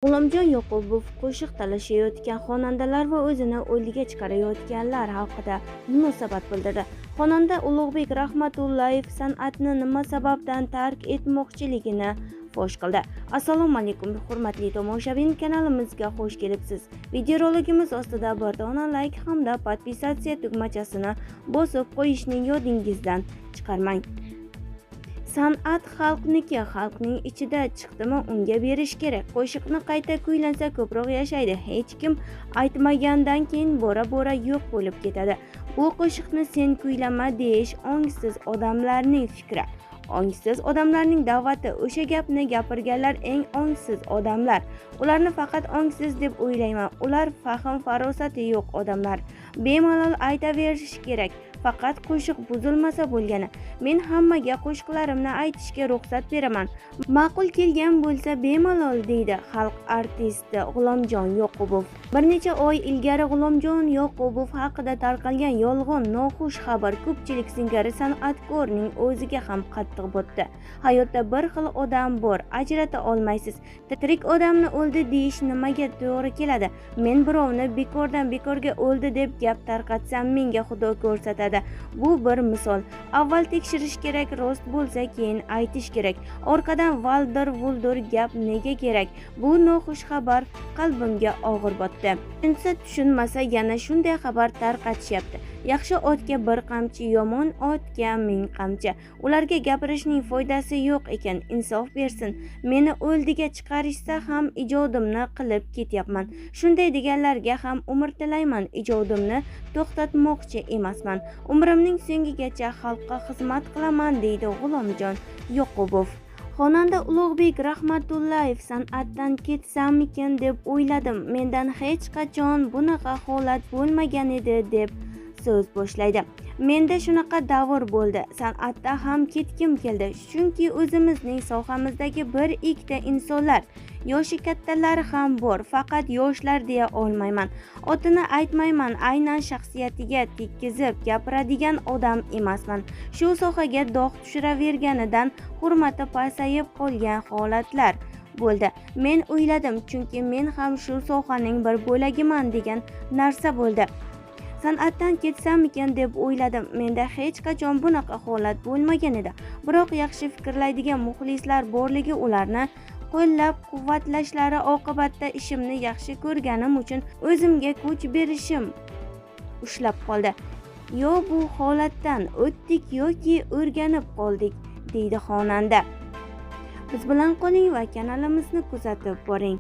G'ulomjon Yoqubov qo'shiq talashayotgan xonandalar va o'zini o'ldiga chiqarayotganlar haqida munosabat bildirdi. Xonanda Ulug'bek Rahmatullayev san'atni nima sababdan tark etmoqchiligini fosh qildi. Assalomu alaykum hurmatli tomoshabin, kanalimizga xush kelibsiz. Videorolikimiz ostida bir dona like hamda podpisatsiya tugmachasini bosib qo'yishni yodingizdan chiqarmang. San'at xalqniki, xalqning ichida chiqdimi unga berish kerak. Qo'shiqni qayta kuylansa ko'proq yashaydi. Hech kim aytmagandan keyin bora-bora yo'q bo'lib ketadi. Bu qo'shiqni sen kuylama deyish ongsiz odamlarning fikri. Ongsiz odamlarning da'vati. O'sha gapni gapirganlar eng ongsiz odamlar. Ularni faqat ongsiz deb o'ylayman. Ular fahm farosati yo'q odamlar. Bemalol aytaverish kerak. Faqat qo'shiq buzilmasa bo'lgani. Men hammaga qo'shiqlarimni aytishga ruxsat beraman. Ma'qul kelgan bo'lsa bemalol, deydi xalq artisti G'ulomjon Yoqubov. Bir necha oy ilgari G'ulomjon Yoqubov haqida tarqalgan yolg'on noxush xabar ko'pchilik singari san'atkorning o'ziga ham qattiq botdi. Hayotda bir xil odam bor, ajrata olmaysiz. Tirik odamni o'ldi deyish nimaga to'g'ri keladi? Men birovni bekordan bekorga o'ldi deb gap tarqatsam menga Xudo ko'rsatadi. Bu bir misol. Avval tekshirish kerak, rost bo'lsa keyin aytish kerak. Orqadan valdir-vuldir gap nega kerak? Bu noxush xabar qalbimga og'ir botdi. Tushunmasa yana shunday xabar tarqatishyapti. Yaxshi otga bir qamchi, yomon otga ming qamchi. Ularga gapirishning foydasi yo'q ekan, insof bersin. Meni o'ldiga chiqarishsa ham ijodimni qilib ketyapman. Shunday deganlarga ham umr tilayman. Ijodimni to'xtatmoqchi emasman. Umrimning so'ngigacha xalqqa xizmat qilaman, deydi G'ulomjon Yoqubov. Xonanda Ulug'bek Rahmatullayev san'atdan ketsamikin deb o'yladim. Mendan hech qachon bunaqa holat bo'lmagan edi deb so'z boshlaydi. Menda shunaqa davr bo'ldi. San'atda ham ketkim keldi. Chunki o'zimizning sohamizdagi bir ikkita insonlar, yoshi kattalari ham bor. Faqat yoshlar deya olmayman. Otini aytmayman, aynan shaxsiyatiga tekkizib gapiradigan odam emasman. Shu sohaga dog' tushiraverganidan hurmati pasayib qolgan holatlar bo'ldi. Men o'yladim, chunki men ham shu sohaning bir bo'lagiman degan narsa bo'ldi. San'atdan ketsamikin deb o'yladim. Menda hech qachon bunaqa holat bo'lmagan edi. Biroq yaxshi fikrlaydigan muxlislar borligi ularni qo'llab-quvvatlashlari oqibatda ishimni yaxshi ko'rganim uchun o'zimga kuch berishim ushlab qoldi. Yo bu holatdan o'tdik yoki o'rganib qoldik, deydi xonanda. Biz bilan qoling va kanalimizni kuzatib boring.